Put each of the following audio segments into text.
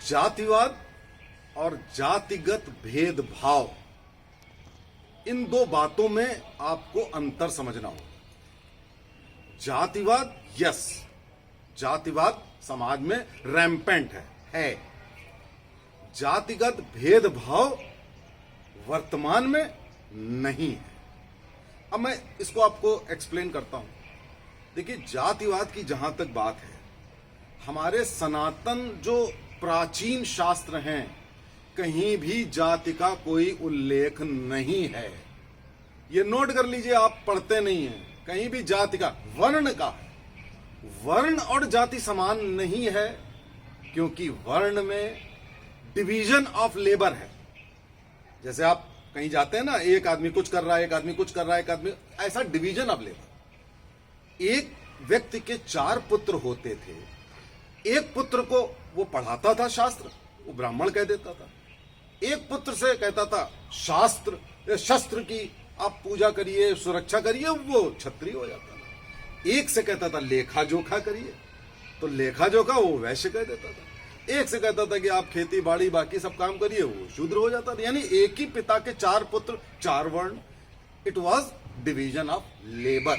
जातिवाद और जातिगत भेदभाव, इन दो बातों में आपको अंतर समझना होगा। जातिवाद, यस, जातिवाद समाज में रैम्पेंट है। जातिगत भेदभाव वर्तमान में नहीं है। अब मैं इसको आपको एक्सप्लेन करता हूं। देखिए, जातिवाद की जहां तक बात है, हमारे सनातन जो प्राचीन शास्त्र हैं, कहीं भी जाति का कोई उल्लेख नहीं है। ये नोट कर लीजिए, आप पढ़ते नहीं हैं, कहीं भी जाति का, वर्ण का है। वर्ण और जाति समान नहीं है, क्योंकि वर्ण में डिवीजन ऑफ लेबर है। जैसे आप कहीं जाते हैं ना, एक आदमी कुछ कर रहा है, एक आदमी कुछ कर रहा है, एक आदमी, ऐसा डिवीजन ऑफ लेबर। एक व्यक्ति के 4 पुत्र होते थे। एक पुत्र को वो पढ़ाता था शास्त्र, वो ब्राह्मण कह देता था। एक पुत्र से कहता था शास्त्र, शस्त्र की आप पूजा करिए, सुरक्षा करिए, वो क्षत्रिय हो जाता था। एक से कहता था लेखा जोखा करिए, तो लेखा जोखा वो वैश्य कह देता था। एक से कहता था कि आप खेती बाड़ी बाकी सब काम करिए, वो शूद्र हो जाता था। यानी एक ही पिता के 4 पुत्र, 4 वर्ण। It was division of labour.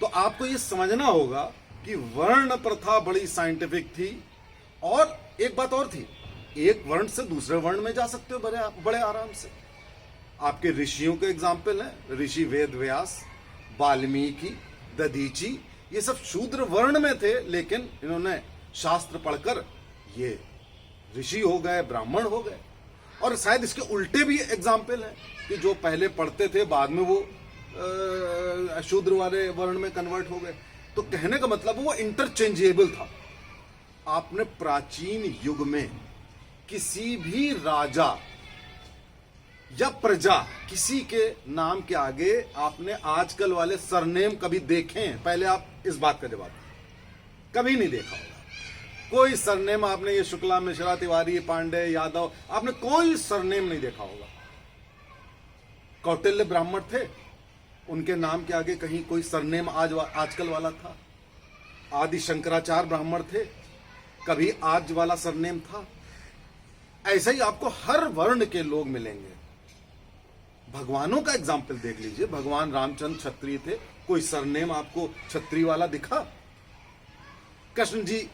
तो आपको ये समझना होगा कि वर्ण प्रथा बड़ी साइंटिफिक थी। और एक बात और थी, एक वर्ण से दूसरे वर्ण में जा सकते हो बड़े आराम से। आपके ऋषियों के एग्जाम्पल हैं, ऋषि वेद व्यास, वाल्मीकि, दधीची, ये सब शूद्र वर्ण में थे, लेकिन इन्होंने शास्त्र पढ़कर ये ऋषि हो गए, ब्राह्मण हो गए। और शायद इसके उल्टे भी एग्जाम्पल हैं कि जो पहले पढ़ते थे, बाद में वो शूद्र वाले वर्ण में कन्वर्ट हो गए। तो कहने का मतलब वो इंटरचेंजेबल था। आपने प्राचीन युग में किसी भी राजा या प्रजा, किसी के नाम के आगे आपने आजकल वाले सरनेम कभी देखे हैं? पहले आप इस बात का जवाब दें। कभी नहीं देखा होगा। कोई सरनेम आपने, ये शुक्ला, मिश्रा, तिवारी, पांडे, यादव, आपने कोई सरनेम नहीं देखा होगा। कौटिल्य ब्राह्मण थे, उनके नाम के आगे कहीं कोई सरनेम आजकल वाला था। आदि शंकराचार्य ब्राह्मण थे, कभी आज वाला सरनेम था। ऐसा ही आपको हर वर्ण के लोग मिलेंगे। भगवानों का एग्जाम्पल देख लीजिए। भगवान रामचंद्र क्षत्रिय थे, कोई सरनेम आपको क्षत्रिय वाला दिखा? कृष्ण जी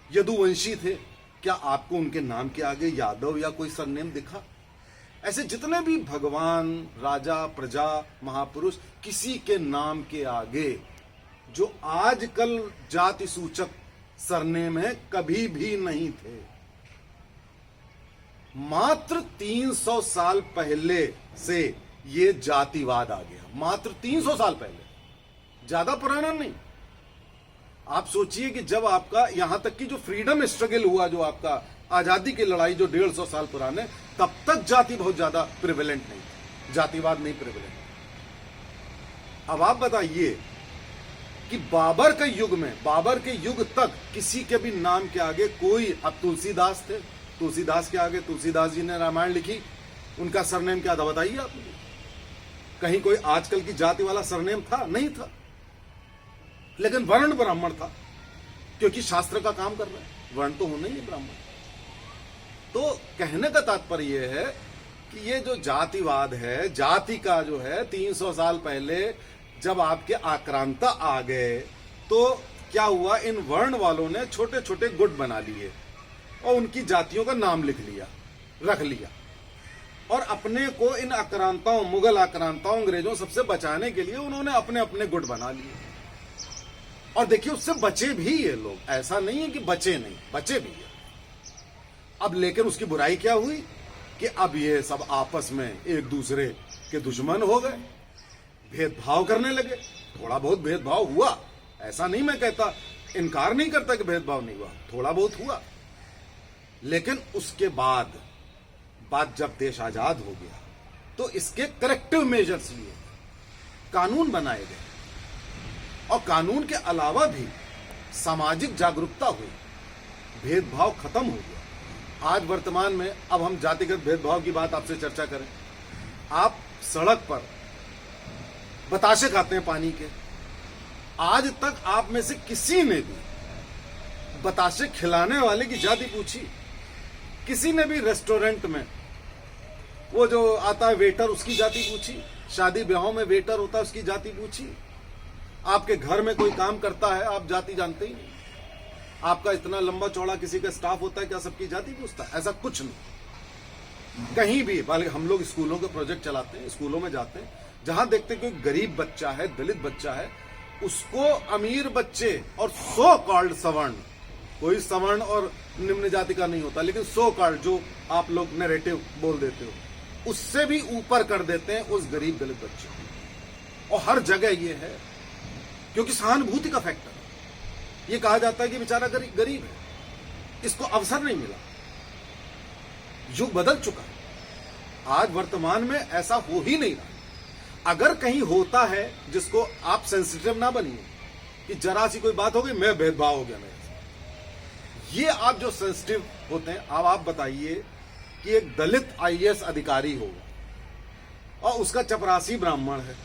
यदुवंशी थे, क्या आपको उनके नाम के आगे यादव या कोई सरनेम दिखा? ऐसे जितने भी भगवान, राजा, प्रजा, महापुरुष, किसी के नाम के आगे जो आजकल जाति सूचक सरनेम है, कभी भी नहीं थे। मात्र 300 साल पहले से ये जातिवाद आ गया। मात्र 300 साल पहले, ज्यादा पुराना नहीं। आप सोचिए कि जब आपका, यहां तक कि जो फ्रीडम स्ट्रगल हुआ, जो आपका आजादी की लड़ाई जो 150 साल पुराने, तब तक जाति बहुत ज्यादा प्रिवेलेंट नहीं थी, जातिवाद नहीं प्रिवेलेंट। अब आप बताइए कि बाबर के युग में, बाबर के युग तक किसी के भी नाम के आगे कोई, अब तुलसीदास थे, तुलसीदास के आगे, तुलसीदास जी ने रामायण लिखी, उनका सरनेम क्या था बताइए आप मुझे? कहीं कोई आजकल की जाति वाला सरनेम था? नहीं था। लेकिन वर्ण ब्राह्मण था, क्योंकि शास्त्र का काम कर रहे हैं, वर्ण तो होना ही है ब्राह्मण। तो कहने का तात्पर्य यह है कि ये जो जातिवाद है, जाति का जो है, 300 साल पहले जब आपके आक्रांता आ गए, तो क्या हुआ, इन वर्ण वालों ने छोटे छोटे गुट बना लिए और उनकी जातियों का नाम लिख लिया, रख लिया, और अपने को इन आक्रांताओं, मुगल आक्रांताओं, अंग्रेजों सबसे बचाने के लिए उन्होंने अपने अपने गुट बना लिए। और देखिए, उससे बचे भी ये लोग, ऐसा नहीं है कि बचे नहीं, बचे भी है। अब लेकिन उसकी बुराई क्या हुई कि अब ये सब आपस में एक दूसरे के दुश्मन हो गए, भेदभाव करने लगे। थोड़ा बहुत भेदभाव हुआ, ऐसा नहीं, मैं कहता, इनकार नहीं करता कि भेदभाव नहीं हुआ, थोड़ा बहुत हुआ। लेकिन उसके बाद जब देश आजाद हो गया, तो इसके करेक्टिव मेजर्स लिए, कानून बनाए गए, और कानून के अलावा भी सामाजिक जागरूकता हुई, भेदभाव खत्म हो गया। आज वर्तमान में, अब हम जातिगत भेदभाव की बात आपसे चर्चा करें, आप सड़क पर बताशे खाते हैं पानी के, आज तक आप में से किसी ने भी बताशे खिलाने वाले की जाति पूछी? किसी ने भी रेस्टोरेंट में वो जो आता है वेटर, उसकी जाति पूछी? शादी ब्याहों में वेटर होता है, उसकी जाति पूछी? आपके घर में कोई काम करता है, आप जाति जानते ही नहीं। आपका इतना लंबा चौड़ा किसी का स्टाफ होता है, क्या सबकी जाति पूछता है? ऐसा कुछ नहीं। कहीं भी, बल्कि हम लोग स्कूलों के प्रोजेक्ट चलाते हैं, स्कूलों में जाते हैं, जहां देखते हैं कोई गरीब बच्चा है, दलित बच्चा है, उसको अमीर बच्चे और सो कॉल्ड सवर्ण, कोई सवर्ण और निम्न जाति का नहीं होता, लेकिन सो कॉल्ड जो आप लोग नैरेटिव बोल देते हो, उससे भी ऊपर कर देते हैं उस गरीब दलित बच्चे को। और हर जगह ये है, क्योंकि सहानुभूति का फैक्टर। ये कहा जाता है कि बेचारा गरीब है, इसको अवसर नहीं मिला। युग बदल चुका है, आज वर्तमान में ऐसा हो ही नहीं रहा। अगर कहीं होता है, जिसको आप सेंसिटिव ना बनिए कि जरा सी कोई बात हो गई मैं भेदभाव हो गया मेरे साथ। ये आप जो सेंसिटिव होते हैं, अब आप बताइए कि एक दलित आईएएस अधिकारी हो और उसका चपरासी ब्राह्मण है,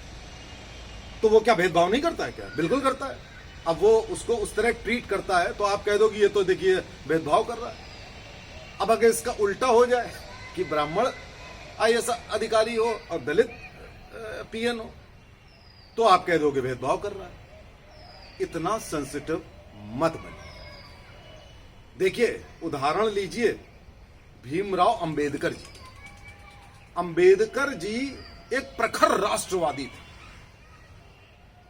तो वो क्या भेदभाव नहीं करता है? क्या बिल्कुल करता है। अब वो उसको उस तरह ट्रीट करता है तो आप कह दो कि ये तो देखिए भेदभाव कर रहा है। अब अगर इसका उल्टा हो जाए कि ब्राह्मण आईएएस अधिकारी हो और दलित पीएन हो, तो आप कह दोगे भेदभाव कर रहा है। इतना सेंसिटिव मत बनिए। देखिए, उदाहरण लीजिए भीमराव अंबेडकर जी। अंबेडकर जी एक प्रखर राष्ट्रवादी थे।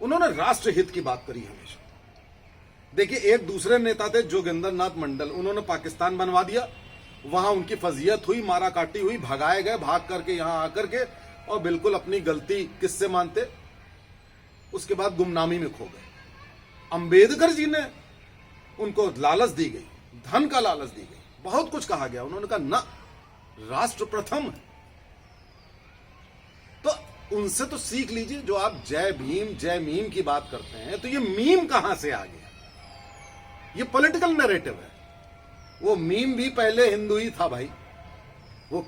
उन्होंने राष्ट्रहित की बात करी हमेशा। देखिए, एक दूसरे नेता थे जोगिंदर नाथ मंडल, उन्होंने पाकिस्तान बनवा दिया, वहां उनकी फजीयत हुई, मारा काटी हुई, भगाए गए, भाग करके यहां आकर के, और बिल्कुल अपनी गलती किससे मानते, उसके बाद गुमनामी में खो गए। अंबेडकर जी ने उनको लालच दी गई, धन का लालच दी गई, बहुत कुछ कहा गया, उन्होंने कहा ना, राष्ट्र प्रथम है। तो उनसे तो सीख लीजिए। जो आप जय भीम जय मीम की बात करते हैं, तो ये मीम कहां से आ गया? ये पॉलिटिकल नैरेटिव है। वो मीम भी पहले हिंदू ही था भाई। वो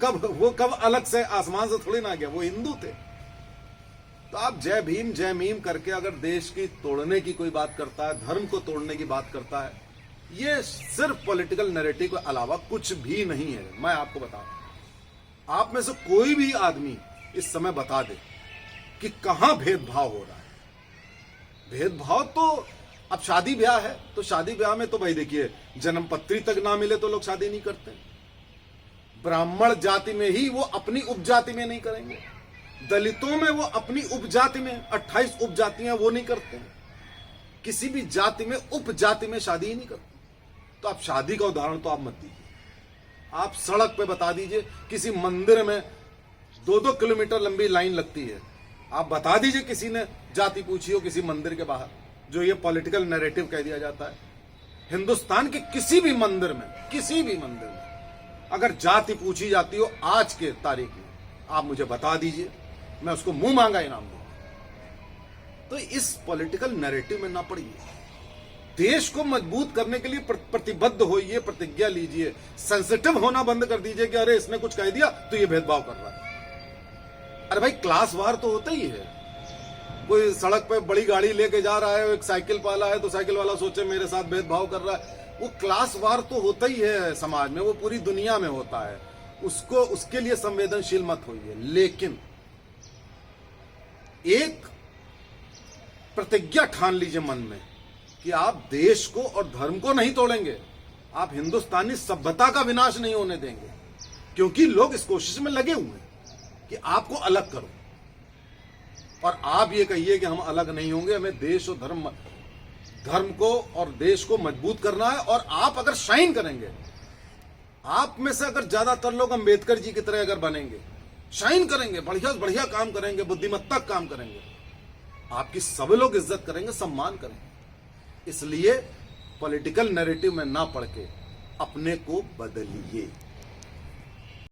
कब अलग से आसमान से थोड़ी ना गया, वो हिंदू थे। तो आप जय भीम जय मीम करके अगर देश की तोड़ने की कोई बात करता है, धर्म को तोड़ने की बात करता है, ये सिर्फ पॉलिटिकल नैरेटिव के अलावा कुछ भी नहीं है। मैं आपको बताऊं, आप में से कोई भी आदमी इस समय बता दे कि कहां भेदभाव हो रहा है। भेदभाव तो अब शादी ब्याह है, तो शादी ब्याह में तो भाई देखिए, जन्म पत्री तक ना मिले तो लोग शादी नहीं करते। ब्राह्मण जाति में ही वो अपनी उपजाति में नहीं करेंगे, दलितों में वो अपनी उपजाति में 28 उपजातियां वो नहीं करते, किसी भी जाति में उपजाति में शादी ही नहीं करते। तो आप शादी का उदाहरण तो आप मत दीजिए। आप सड़क पे बता दीजिए, किसी मंदिर में 2-2 किलोमीटर लंबी लाइन लगती है, आप बता दीजिए किसी ने जाति पूछी हो किसी मंदिर के बाहर, जो ये पॉलिटिकल नैरेटिव कह दिया जाता है। हिंदुस्तान के किसी भी मंदिर में अगर जाति पूछी जाती हो आज के तारीख में, आप मुझे बता दीजिए, मैं उसको मुंह मांगा इनाम दूंगा। तो इस पॉलिटिकल नैरेटिव में ना पड़िए। देश को मजबूत करने के लिए प्रतिबद्ध होइए, प्रतिज्ञा लीजिए। सेंसिटिव होना बंद कर दीजिए कि अरे इसने कुछ कह दिया तो ये भेदभाव कर रहा है। अरे भाई, क्लास वार तो होता ही है। कोई सड़क पे बड़ी गाड़ी लेके जा रहा है, एक साइकिल वाला है, तो साइकिल वाला सोचे मेरे साथ भेदभाव कर रहा है। वो क्लास वार तो होता ही है समाज में, वो पूरी दुनिया में होता है। उसके लिए संवेदनशील मत होइए। लेकिन एक प्रतिज्ञा ठान लीजिए मन में कि आप देश को और धर्म को नहीं तोड़ेंगे, आप हिंदुस्तानी सभ्यता का विनाश नहीं होने देंगे। क्योंकि लोग इस कोशिश में लगे हुए हैं कि आपको अलग करो, और आप ये कहिए कि हम अलग नहीं होंगे, हमें देश और धर्म को और देश को मजबूत करना है। और आप अगर शाइन करेंगे, आप में से अगर ज्यादातर लोग अंबेडकर जी की तरह अगर बनेंगे, शाइन करेंगे, बढ़िया बढ़िया काम करेंगे, बुद्धिमत्ता काम करेंगे, आपकी सब लोग इज्जत करेंगे, सम्मान करेंगे। इसलिए पॉलिटिकल नैरेटिव में ना पड़ के अपने को बदलिए।